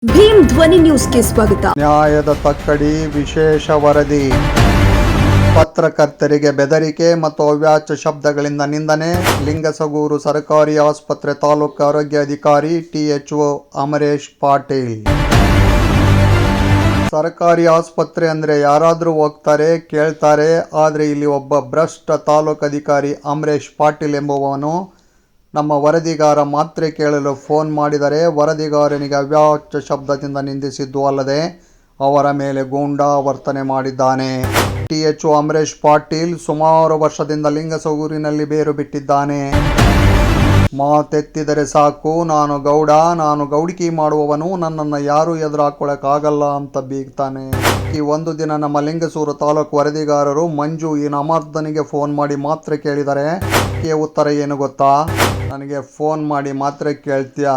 ಭೀಮ್ ಧ್ವನಿ ನ್ಯೂಸ್ಗೆ ಸ್ವಾಗತ. ನ್ಯಾಯದ ತಕ್ಕಡಿ ವಿಶೇಷ ವರದಿ. ಪತ್ರಕರ್ತರಿಗೆ ಬೆದರಿಕೆ ಮತ್ತು ಅವ್ಯಾಚ್ಯ ಶಬ್ದಗಳಿಂದ ನಿಂದನೆ. ಲಿಂಗಸಗೂರು ಸರ್ಕಾರಿ ಆಸ್ಪತ್ರೆ ತಾಲೂಕು ಆರೋಗ್ಯಾಧಿಕಾರಿ THO ಅಮರೇಶ್ ಪಾಟೀಲ್. ಸರ್ಕಾರಿ ಆಸ್ಪತ್ರೆ ಅಂದರೆ ಯಾರಾದರೂ ಹೋಗ್ತಾರೆ, ಕೇಳ್ತಾರೆ. ಆದರೆ ಇಲ್ಲಿ ಒಬ್ಬ ಭ್ರಷ್ಟ ತಾಲೂಕು ಅಧಿಕಾರಿ ಅಮರೇಶ್ ಪಾಟೀಲ್ ಎಂಬುವವನು ನಮ್ಮ ವರದಿಗಾರ ಮಾತ್ರೆ ಕೇಳಲು ಫೋನ್ ಮಾಡಿದರೆ ವರದಿಗಾರನಿಗೆ ಅವ್ಯಾಚ್ಯ ಶಬ್ದದಿಂದ ನಿಂದಿಸಿದ್ದು ಅಲ್ಲದೆ ಅವರ ಮೇಲೆ ಗೂಂಡಾ ವರ್ತನೆ ಮಾಡಿದ್ದಾನೆ. THO ಅಮರೇಶ್ ಪಾಟೀಲ್ ಸುಮಾರು ವರ್ಷದಿಂದ ಲಿಂಗಸಗೂರಿನಲ್ಲಿ ಬೇರು ಬಿಟ್ಟಿದ್ದಾನೆ. ಮಾತೆತ್ತಿದರೆ ಸಾಕು, ನಾನು ಗೌಡ, ನಾನು ಗೌಡಿಕಿ ಮಾಡುವವನು, ನನ್ನನ್ನು ಯಾರೂ ಎದುರು ಹಾಕೊಳ್ಳೋಕ್ಕಾಗಲ್ಲ ಅಂತ ಬೀಗ್ತಾನೆ. ಈ ಒಂದು ದಿನ ನಮ್ಮ ಲಿಂಗಸೂರು ತಾಲೂಕು ವರದಿಗಾರರು ಮಂಜು ಈ ನಮರ್ದನಿಗೆ ಫೋನ್ ಮಾಡಿ ಮಾತ್ರೆ ಕೇಳಿದರೆ ಉತ್ತರ ಏನು ಗೊತ್ತಾ? ನನಗೆ ಫೋನ್ ಮಾಡಿ ಮಾತ್ರೆ ಕೇಳ್ತೀಯಾ?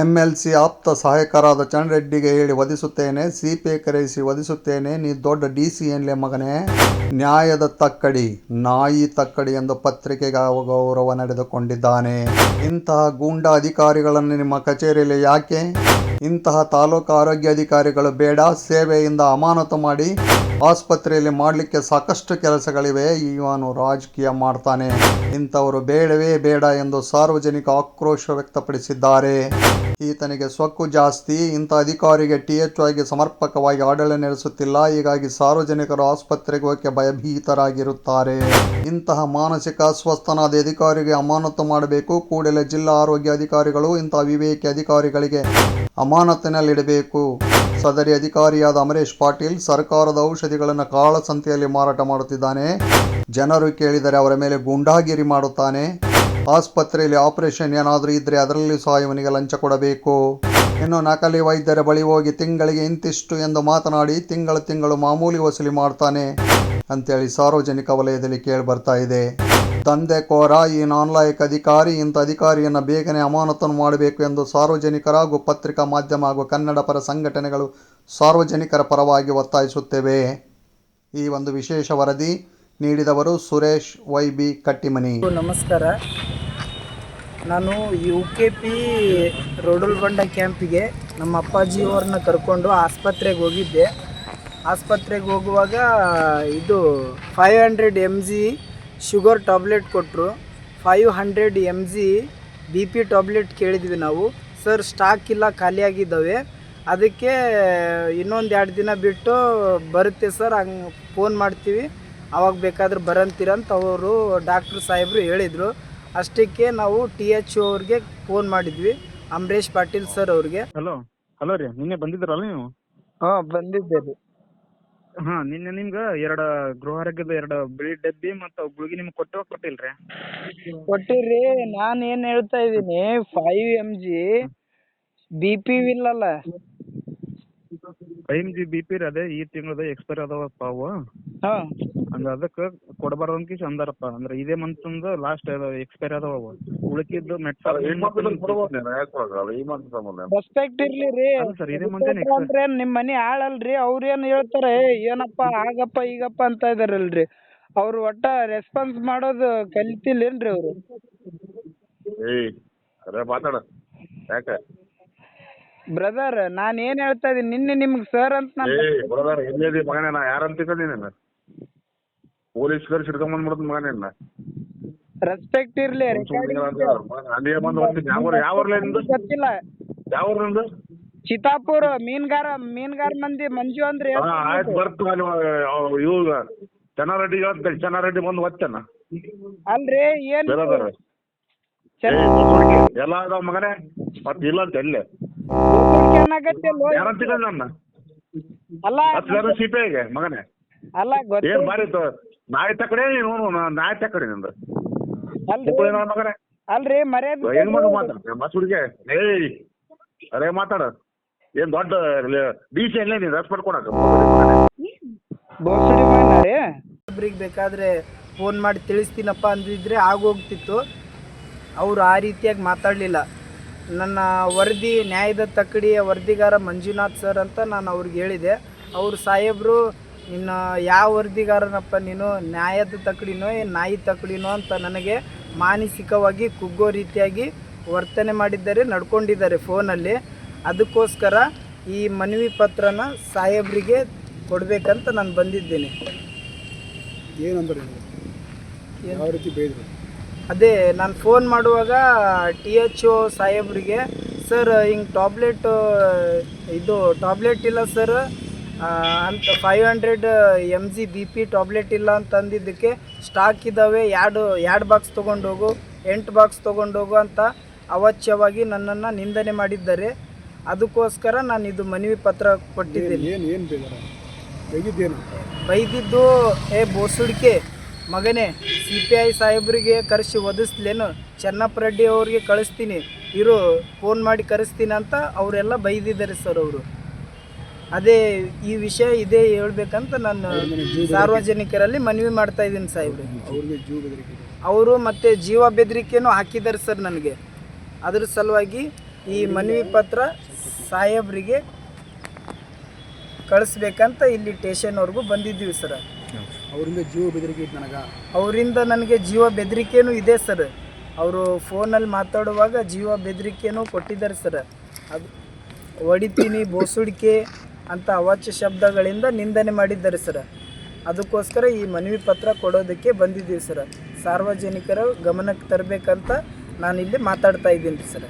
MLC ಆಪ್ತ ಸಹಾಯಕರಾದ ಚಂದ್ರೆಡ್ಡಿಗೆ ಹೇಳಿ ವಧಿಸುತ್ತೇನೆ, CPI ಕರೆಯಿಸಿ ವಧಿಸುತ್ತೇನೆ, ನೀ ದೊಡ್ಡ DC ಏನ್ಲೆ ಮಗನೇ, ನ್ಯಾಯದ ತಕ್ಕಡಿ, ನಾಯಿ ತಕ್ಕಡಿ ಎಂದು ಪತ್ರಿಕೆಗೆ ಗೌರವ ನಡೆದುಕೊಂಡಿದ್ದಾನೆ. ಇಂತಹ ಗೂಂಡಾ ಅಧಿಕಾರಿಗಳನ್ನು ನಿಮ್ಮ ಕಚೇರಿಯಲ್ಲಿ ಯಾಕೆ? ಇಂತಹ ತಾಲೂಕು ಆರೋಗ್ಯಾಧಿಕಾರಿಗಳು ಬೇಡ. ಸೇವೆಯಿಂದ ಅಮಾನತು ಮಾಡಿ. ಆಸ್ಪತ್ರೆಯಲ್ಲಿ ಮಾಡಲಿಕ್ಕೆ ಸಾಕಷ್ಟು ಕೆಲಸಗಳಿವೆ, ಇವನು ರಾಜಕೀಯ ಮಾಡ್ತಾನೆ. ಇಂಥವರು ಬೇಡವೇ ಬೇಡ ಎಂದು ಸಾರ್ವಜನಿಕ ಆಕ್ರೋಶ ವ್ಯಕ್ತಪಡಿಸಿದ್ದಾರೆ. ಈತನಿಗೆ ಸೊಕ್ಕು ಜಾಸ್ತಿ. ಇಂಥ ಅಧಿಕಾರಿಗೆ THO ಆಗಿ ಸಮರ್ಪಕವಾಗಿ ಆಡಳಿತ ನಡೆಸುತ್ತಿಲ್ಲ. ಹೀಗಾಗಿ ಸಾರ್ವಜನಿಕರು ಆಸ್ಪತ್ರೆಗೆ ಹೋಗಕ್ಕೆ ಭಯಭೀತರಾಗಿರುತ್ತಾರೆ. ಇಂತಹ ಮಾನಸಿಕ ಅಸ್ವಸ್ಥನಾದ ಅಧಿಕಾರಿಗೆ ಅಮಾನತು ಮಾಡಬೇಕು. ಕೂಡಲೇ ಜಿಲ್ಲಾ ಆರೋಗ್ಯ ಅಧಿಕಾರಿಗಳು ಇಂತಹ ವಿವೇಕಿ ಅಧಿಕಾರಿಗಳಿಗೆ ಅಮಾನತಿನಲ್ಲಿಡಬೇಕು. ಸದರಿ ಅಧಿಕಾರಿಯಾದ ಅಮರೇಶ್ ಪಾಟೀಲ್ ಸರ್ಕಾರದ ಔಷಧಿಗಳನ್ನು ಕಾಳಸಂತೆಯಲ್ಲಿ ಮಾರಾಟ ಮಾಡುತ್ತಿದ್ದಾನೆ. ಜನರು ಕೇಳಿದರೆ ಅವರ ಮೇಲೆ ಗೂಂಡಾಗಿರಿ ಮಾಡುತ್ತಾನೆ. ಆಸ್ಪತ್ರೆಯಲ್ಲಿ ಆಪರೇಷನ್ ಏನಾದರೂ ಇದ್ದರೆ ಅದರಲ್ಲಿ ಸಹ ಇವನಿಗೆ ಲಂಚ ಕೊಡಬೇಕು. ಇನ್ನು ನಕಲಿ ವೈದ್ಯರ ಬಳಿ ಹೋಗಿ ತಿಂಗಳಿಗೆ ಇಂತಿಷ್ಟು ಎಂದು ಮಾತನಾಡಿ ತಿಂಗಳು ಮಾಮೂಲಿ ವಸೂಲಿ ಮಾಡ್ತಾನೆ ಅಂತೇಳಿ ಸಾರ್ವಜನಿಕ ವಲಯದಲ್ಲಿ ಕೇಳಿ ಬರ್ತಾ ಇದೆ. ದಂಧೆಕೋರ ಈ ನಾನ್ಲಾಯಕ್ ಅಧಿಕಾರಿ. ಇಂಥ ಅಧಿಕಾರಿಯನ್ನು ಬೇಗನೆ ಅಮಾನತು ಮಾಡಬೇಕು ಎಂದು ಸಾರ್ವಜನಿಕರ ಹಾಗೂ ಪತ್ರಿಕಾ ಮಾಧ್ಯಮ ಹಾಗೂ ಕನ್ನಡ ಪರ ಸಂಘಟನೆಗಳು ಸಾರ್ವಜನಿಕರ ಪರವಾಗಿ ಒತ್ತಾಯಿಸುತ್ತೇವೆ. ಈ ಒಂದು ವಿಶೇಷ ವರದಿ ನೀಡಿದವರು ಸುರೇಶ್ YB ಕಟ್ಟಿಮನಿ. ನಮಸ್ಕಾರ. ನಾನು UKP ರೋಡಲ್ಬಂಡ ಕ್ಯಾಂಪಿಗೆ ನಮ್ಮ ಅಪ್ಪಾಜಿಯವ್ರನ್ನ ಕರ್ಕೊಂಡು ಆಸ್ಪತ್ರೆಗೆ ಹೋಗಿದ್ದೆ. ಆಸ್ಪತ್ರೆಗೆ ಹೋಗುವಾಗ ಇದು 500 mg ಶುಗರ್ ಟ್ಯಾಬ್ಲೆಟ್ ಕೊಟ್ಟರು. 500 mg BP ಟ್ಯಾಬ್ಲೆಟ್ ಕೇಳಿದ್ವಿ ನಾವು. ಸರ್ ಸ್ಟಾಕ್ ಇಲ್ಲ, ಖಾಲಿಯಾಗಿದ್ದಾವೆ, ಅದಕ್ಕೆ ಇನ್ನೊಂದು 2 ದಿನ ಬಿಟ್ಟು ಬರುತ್ತೆ ಸರ್, ಹಂಗೆ ಫೋನ್ ಮಾಡ್ತೀವಿ, ಅವಾಗ ಬೇಕಾದ್ರೆ ಬರಂತೀರಂತ ಅವರು ಡಾಕ್ಟ್ರ್ ಸಾಹೇಬರು ಹೇಳಿದರು. ಅಷ್ಟಕ್ಕೆ ನಾವು THO ಅವ್ರಿಗೆ ಫೋನ್ ಮಾಡಿದ್ವಿ, ಅಮರೇಶ್ ಪಾಟೀಲ್ ಸರ್ ಅವ್ರಿಗೆ. ಹಲೋ ರೀ, ನಿನ್ನೆ ಬಂದಿದ್ರಲ್ಲ ನೀವು? ಹಾಂ ಬಂದಿದ್ದೆ ರೀ. ಹಾಂ, ನಿನ್ನೆ ನಿಮ್ಗೆ 2 ಗೃಹ ಆರೋಗ್ಯದ 2 ಬಿಳಿ ಡಬ್ಬಿ ಮತ್ತು ಗುಳಿಗೆ ನಿಮ್ಗೆ ಕೊಟ್ಟಿಲ್ರಿ? ಕೊಟ್ಟಿರಿ. ನಾನು ಏನು ಹೇಳ್ತಾ ಇದ್ದೀನಿ, 5 mg BP ಇಲ್ಲಲ್ಲ. 5 mg BP ರೀ, ಅದೇ ಈ ತಿಂಗಳದ ಎಕ್ಸ್ಪೈರ್ ಅದಾವಪ್ಪ ಅವು. ಹಾಂ, ಅಂದ್ರೆ ಅದಕ್ಕೆ ಕೊಡಬಾರ್ದು ಅಂತ ಅಂದಾರಪ್ಪ. ಅಂದ್ರೆ ಇದೇ ಮಂತ್ ಲಾಸ್ಟ್ ಎಕ್ಸ್ಪೈರ್ ಅದಾವ ಅವು. ಉಳಿಕಿದ್ದು ರೆಸ್ಪೆಕ್ಟ್ ಇರ್ಲಿ ರೀ. ಸರ್, ಇದೇ ಮಂತ್ ಅಂದ್ರೆ ನಿಮ್ಮ ಮನೆ ಆಳಲ್ರಿ, ಅವ್ರೇನು ಹೇಳ್ತಾರೆ ಏನಪ್ಪ ಆಗಪ್ಪ ಈಗಪ್ಪ ಅಂತ ಇದಾರಲ್ರಿ. ಅವ್ರು ಒಟ್ಟ ರೆಸ್ಪಾನ್ಸ್ ಮಾಡೋದು ಕಲಿತಿಲ್ಲೇನ್ರಿ ಅವರು? ಬ್ರದರ್, ನಾನು ಏನ್ ಹೇಳ್ತಾ ಇದೀನಿ, ನಿನ್ನೆ ನಿಮ್ಗೆ ಸರ್ ಅಂತ ಪೊಲೀಸ್ ಹಿಡ್ಕೊಂಡ್ ಮಗನ ರೆಸ್ಪೆಕ್ಟ್ ಇರ್ಲಿ. ಗೊತ್ತಿಲ್ಲ. ಚಿತ್ತಾಪುರ ಮೀನ್ಗಾರ ಮಂದಿ ಮಂಜು ಅಂದ್ರೆ ಇವ್ ಚೆನ್ನಾರೆಡ್ಡಿ ಬಂದು ಒತ್ತನ ಅಲ್ರಿ. ಏನ್ ಎಲ್ಲ ಅದಾವ ಮಗನೇ, ಮತ್ ಇಲ್ಲ ಅಂತ ಎಲ್ಲೇ ನನ್ನ ಅಲ್ಲ CPIಗೆ ಮಗನೇ. ಅಲ್ಲ ಏನ್ ಬಾರಿ ನಾಯಿ ತಕಡೆ ನೀನು, ನಾಯಿ ತಕಡೆ ನಿಂದ ಮಗನೇ. ಅಲ್ರಿ ಮರ್ಯಾದೆ ಹೆಂಗ್ ಮಗ ಮಾತಾಡ್ತೀಯ ಮಸೂರಿಗೆ? ಅದೇ ಮಾತಾಡ. ಏನ್ ದೊಡ್ಡ DC ಅಲ್ಲೇ ನೀನ್ ರೆಸ್ಪೆಕ್ಟ್ ಕೊಡಕ ಒಬ್ರಿಗೆ ಬೇಕಾದ್ರೆ ಫೋನ್ ಮಾಡಿ ತಿಳಿಸ್ತೀನಪ್ಪ ಅಂದಿದ್ರೆ ಆಗೋಗ್ತಿತ್ತು. ಅವರು ಆ ರೀತಿಯಾಗಿ ಮಾತಾಡಲಿಲ್ಲ. ನನ್ನ ವರದಿ ನ್ಯಾಯದ ತಕ್ಕಡಿಯ ವರದಿಗಾರ ಮಂಜುನಾಥ್ ಸರ್ ಅಂತ ನಾನು ಅವ್ರಿಗೆ ಹೇಳಿದೆ. ಅವರು ಸಾಹೇಬರು, ಇನ್ನು ಯಾವ ವರದಿಗಾರನಪ್ಪ ನೀನು, ನ್ಯಾಯದ ತಕ್ಕಡಿನೋ ಏನು ನಾಯಿ ತಕ್ಕಡಿನೋ ಅಂತ ನನಗೆ ಮಾನಸಿಕವಾಗಿ ಕುಗ್ಗೋ ರೀತಿಯಾಗಿ ವರ್ತನೆ ಮಾಡಿದ್ದಾರೆ, ನಡ್ಕೊಂಡಿದ್ದಾರೆ ಫೋನಲ್ಲಿ. ಅದಕ್ಕೋಸ್ಕರ ಈ ಮನವಿ ಪತ್ರನ ಸಾಹೇಬ್ರಿಗೆ ಕೊಡಬೇಕಂತ ನಾನು ಬಂದಿದ್ದೇನೆ. ಏನಂದ್ರೆ ಯಾವ ರೀತಿ ಬೈದ್ರು? ಅದೇ ನಾನು ಫೋನ್ ಮಾಡುವಾಗ THO ಸಾಹೇಬ್ರಿಗೆ, ಸರ್ ಹಿಂಗೆ ಟಾಬ್ಲೆಟ್ ಇಲ್ಲ ಸರ್ ಅಂತ 500 mg BP ಟಾಬ್ಲೆಟ್ ಇಲ್ಲ ಅಂತ ಅಂದಿದ್ದಕ್ಕೆ, ಸ್ಟಾಕ್ ಇದ್ದಾವೆ, ಎರಡು ಬಾಕ್ಸ್ ತೊಗೊಂಡೋಗು, 8 ಬಾಕ್ಸ್ ತೊಗೊಂಡೋಗು ಅಂತ ಅವಾಚ್ಯವಾಗಿ ನನ್ನನ್ನು ನಿಂದನೆ ಮಾಡಿದ್ದಾರೆ. ಅದಕ್ಕೋಸ್ಕರ ನಾನು ಇದು ಮನವಿ ಪತ್ರ ಕೊಟ್ಟಿದ್ದೀನಿ. ಏನು ಬೈದಿದ್ದೇನು? ಬೈದಿದ್ದು, ಬೋಸುಡಿಕೆ ಮಗನೇ, CPI ಸಾಹೇಬ್ರಿಗೆ ಕರೆಸಿ ಒದಿಸ್ಲೇನು, ಚೆನ್ನಪ್ಪ ರೆಡ್ಡಿ ಅವ್ರಿಗೆ ಕಳಿಸ್ತೀನಿ ಇರು, ಫೋನ್ ಮಾಡಿ ಕರೆಸ್ತೀನಿ ಅಂತ ಅವರೆಲ್ಲ ಬೈದಿದ್ದಾರೆ ಸರ್ ಅವರು. ಅದೇ ಈ ವಿಷಯ ಇದೇ ಹೇಳ್ಬೇಕಂತ ನಾನು ಸಾರ್ವಜನಿಕರಲ್ಲಿ ಮನವಿ ಮಾಡ್ತಾ ಇದ್ದೀನಿ ಸಾಹೇಬ್ರೆ. ಅವರು ಮತ್ತೆ ಜೀವ ಬೆದರಿಕೆನೂ ಹಾಕಿದ್ದಾರೆ ಸರ್ ನನಗೆ. ಅದ್ರ ಸಲುವಾಗಿ ಈ ಮನವಿ ಪತ್ರ ಸಾಹೇಬ್ರಿಗೆ ಕಳಿಸ್ಬೇಕಂತ ಇಲ್ಲಿ ಸ್ಟೇಷನ್ವರೆಗೂ ಬಂದಿದ್ದೀವಿ ಸರ್. ಅವರಿಂದ ನನಗೆ ಜೀವ ಬೆದರಿಕೆನೂ ಇದೆ ಸರ್. ಅವರು ಫೋನಲ್ಲಿ ಮಾತಾಡುವಾಗ ಜೀವ ಬೆದರಿಕೆನೂ ಕೊಟ್ಟಿದ್ದಾರೆ ಸರ್. ಅದು ಹೊಡಿತೀನಿ, ಬೋಸುಡಿಕೆ ಅಂತ ಅವಾಚ್ಯ ಶಬ್ದಗಳಿಂದ ನಿಂದನೆ ಮಾಡಿದ್ದಾರೆ ಸರ್. ಅದಕ್ಕೋಸ್ಕರ ಈ ಮನವಿ ಪತ್ರ ಕೊಡೋದಕ್ಕೆ ಬಂದಿದ್ದೀವಿ ಸರ್. ಸಾರ್ವಜನಿಕರ ಗಮನಕ್ಕೆ ತರಬೇಕಂತ ನಾನಿಲ್ಲಿ ಮಾತಾಡ್ತಾ ಇದ್ದೀನಿ ಸರ್.